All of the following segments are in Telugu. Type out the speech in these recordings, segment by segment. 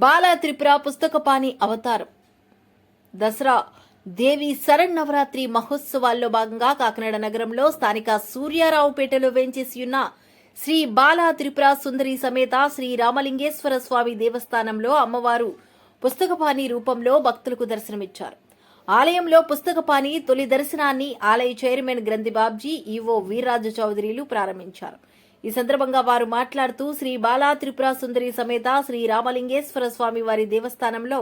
బాల త్రిపుర పుస్తకపాణి అవతారం దసరా దేవి శరన్నవరాత్రి మహోత్సవాల్లో భాగంగా కాకినాడ నగరంలో స్థానిక సూర్యారావుపేటలో వేంచేసియున్న శ్రీ బాల త్రిపుర సుందరి సమేత శ్రీ రామలింగేశ్వర స్వామి దేవస్థానంలో అమ్మవారు పుస్తకపాణి రూపంలో భక్తులకు దర్శనమిచ్చారు. ఆలయంలో పుస్తకపాణి తొలి దర్శనాన్ని ఆలయ చైర్మన్ గ్రంథి బాబ్జీ, ఈవో వీర్రాజు చౌదరిలు ప్రారంభించారు. ఈ సందర్భంగా వారు మాట్లాడుతూ శ్రీ బాల త్రిపుర సుందరి సమేత శ్రీ రామలింగేశ్వర స్వామి వారి దేవస్థానంలో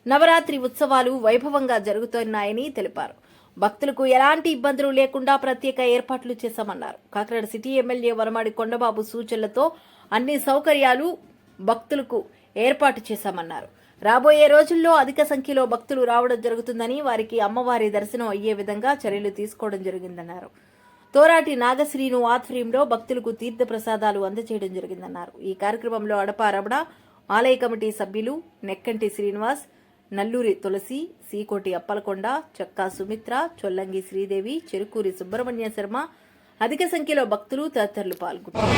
నవరాత్రి ఉత్సవాలు వైభవంగా జరుగుతున్నాయని తెలిపారు. భక్తులకు ఎలాంటి ఇబ్బందులు లేకుండా ప్రత్యేక ఏర్పాట్లు చేశామన్నారు. కాకినాడ సిటీ ఎమ్మెల్యే వనమాడి కొండబాబు సూచనలతో అన్ని సౌకర్యాలు భక్తులకు ఏర్పాటు చేశామన్నారు. రాబోయే రోజుల్లో అధిక సంఖ్యలో భక్తులు రావడం జరుగుతుందని, వారికి అమ్మవారి దర్శనం అయ్యే విధంగా చర్యలు తీసుకోవడం జరిగిందన్నారు. తోరాటి నాగశ్రీను ఆధ్వర్యంలో భక్తులకు తీర్థ ప్రసాదాలు అందజేయడం జరిగిందన్నారు. ఈ కార్యక్రమంలో అడప రమణ, ఆలయ కమిటీ సభ్యులు నెక్కంటి శ్రీనివాస్, నల్లూరి తులసి, సీకోటి అప్పలకొండ, చక్కా సుమిత్ర, చొల్లంగి శ్రీదేవి, చెరుకూరి సుబ్రహ్మణ్య శర్మ, అధిక సంఖ్యలో భక్తులు తదితరులు పాల్గొన్నారు.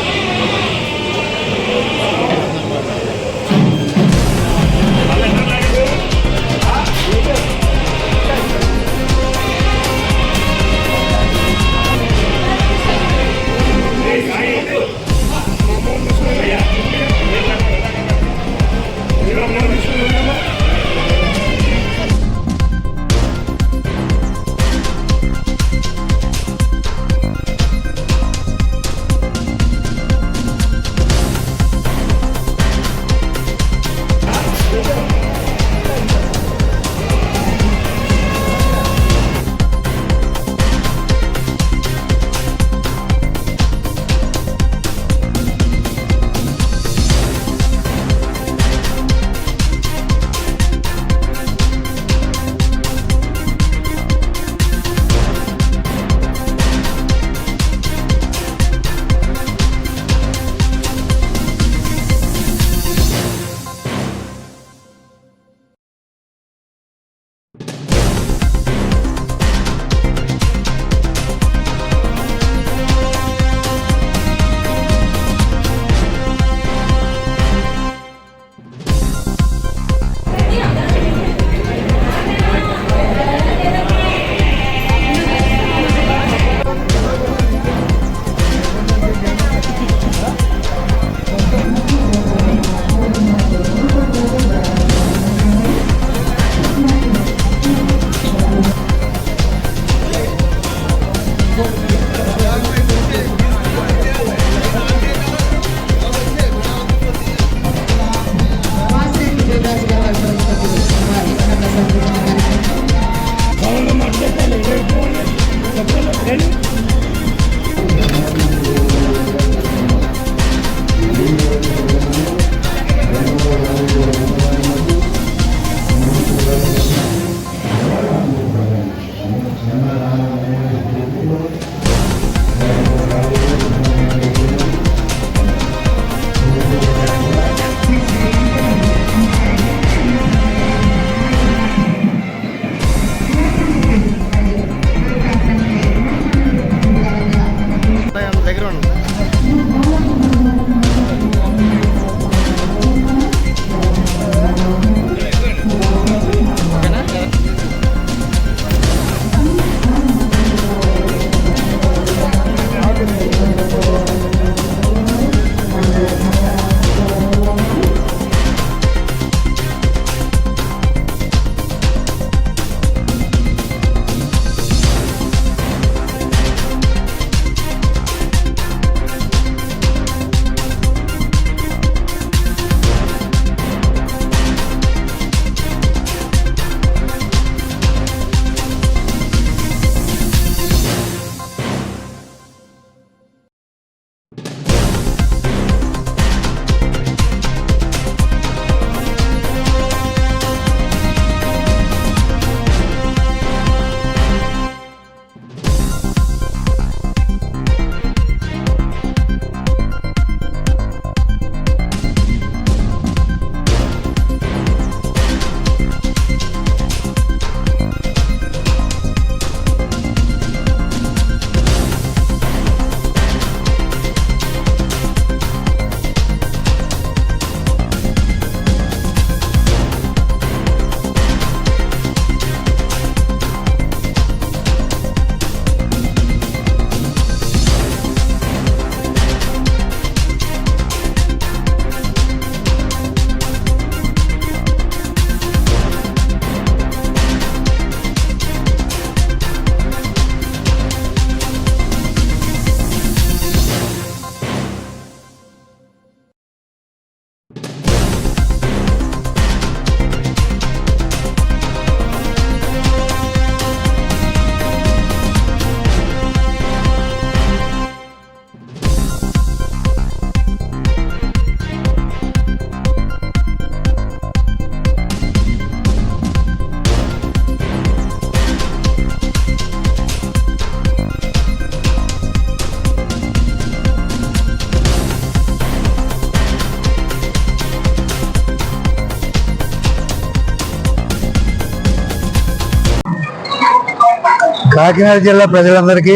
కాకినాడ జిల్లా ప్రజలందరికీ,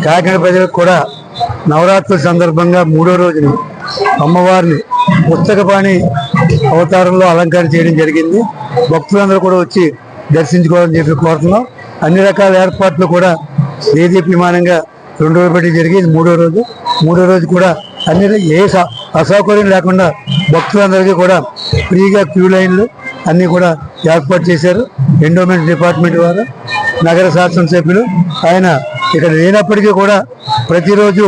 కాకినాడ ప్రజలకు కూడా నవరాత్రుల సందర్భంగా 3వ రోజున అమ్మవారిని పుస్తకపాణి అవతారంలో అలంకరణ చేయడం జరిగింది. భక్తులందరూ కూడా వచ్చి దర్శించుకోవాలని చెప్పి కోరుతున్నాం. అన్ని రకాల ఏర్పాట్లు కూడా దేదీప్యమానంగా 2 రోజులు పెట్టి జరిగింది. 3వ రోజు కూడా అన్ని అసౌకర్యం లేకుండా భక్తులందరికీ కూడా ఫ్రీగా క్యూ లైన్లు అన్నీ కూడా ఏర్పాటు చేశారు. ఎండోమెంట్ డిపార్ట్మెంట్ వారు, నగర శాసనసభ్యులు. ఆయన ఇక్కడ లేనప్పటికీ కూడా ప్రతిరోజు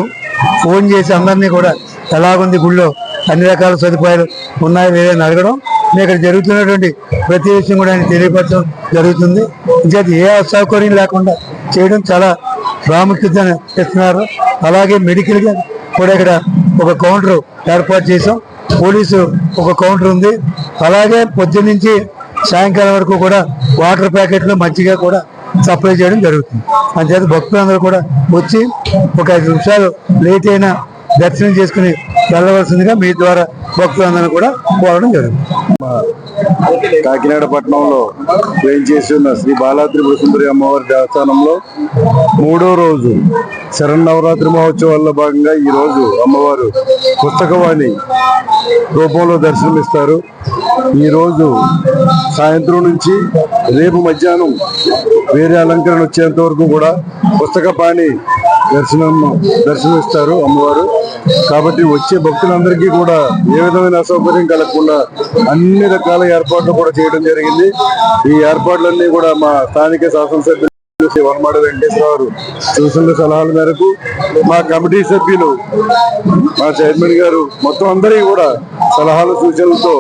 ఫోన్ చేసి అందరినీ కూడా ఎలాగుంది గుళ్ళో, అన్ని రకాల సదుపాయాలు ఉన్నాయో లేదని అడగడం, ఇక్కడ జరుగుతున్నటువంటి ప్రతి విషయం కూడా ఆయన తెలియపరచడం జరుగుతుంది. ఇంకా ఏ అసౌకర్యం లేకుండా చేయడం చాలా ప్రాముఖ్యత ఇస్తున్నారు. అలాగే మెడికల్గా కూడా ఇక్కడ ఒక కౌంటర్ ఏర్పాటు చేసాం. పోలీసు ఒక కౌంటర్ ఉంది. అలాగే పొద్దున్న నుంచి సాయంకాలం వరకు కూడా వాటర్ ప్యాకెట్లు, మజ్జిగ కూడా సప్లై చేయడం జరుగుతుంది. అంచేత భక్తులందరూ కూడా వచ్చి ఒక 5 నిమిషాలు లేట్ అయినా దర్శనం చేసుకుని వెళ్ళవలసిందిగా మీ ద్వారా భక్తులందరూ కూడా కోరడం జరుగుతుంది. కాకినాడ పట్టణంలో వేయించేసి ఉన్న శ్రీ బాలా త్రిపుర సుందరి అమ్మవారి దేవస్థానంలో 3వ రోజు శరన్నవరాత్రి మహోత్సవాల్లో భాగంగా ఈ రోజు అమ్మవారు పుస్తకవాణి రూపంలో దర్శనమిస్తారు. ఈరోజు సాయంత్రం నుంచి రేపు మధ్యాహ్నం వేరే అలంకరణ వచ్చేంత వరకు కూడా పుస్తకపాణి దర్శనమిస్తారు అమ్మవారు. కాబట్టి వచ్చే భక్తులందరికీ కూడా ఏ విధమైన అసౌకర్యం కలగకుండా అన్ని రకాల ఏర్పాట్లు కూడా చేయడం జరిగింది. ఈ ఏర్పాట్లన్నీ కూడా మా స్థానిక శాసనసభ్యులు వనమాడ వెంకటేశ్వరరావు సూచనల సలహాల మేరకు, మా కమిటీ సభ్యులు, మా చైర్మన్ గారు మొత్తం అందరికీ కూడా సలహాలు సూచనలతో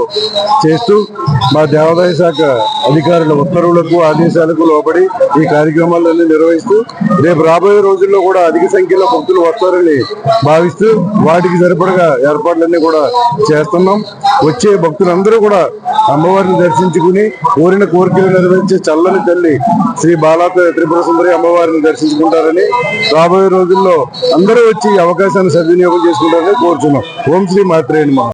చేస్తూ మా దేవాదాయ శాఖ అధికారుల ఉత్తర్వులకు ఆదేశాలకు లోబడి ఈ కార్యక్రమాలన్నీ నిర్వహిస్తూ రేపు రాబోయే రోజుల్లో కూడా అధిక సంఖ్యలో భక్తులు వస్తారని భావిస్తూ వాటికి సరిపడగా ఏర్పాట్లన్నీ కూడా చేస్తున్నాం. వచ్చే భక్తులందరూ కూడా అమ్మవారిని దర్శించుకుని కోరిన కోరికలు నెరవేర్చే చల్లని తల్లి శ్రీ బాలా త్రిపుర సుందరి అమ్మవారిని దర్శించుకుంటారని, రాబోయే రోజుల్లో అందరూ వచ్చి అవకాశాన్ని సద్వినియోగం చేసుకుంటారని కోరుచున్నాం. ఓం శ్రీ మాత్రే నమః.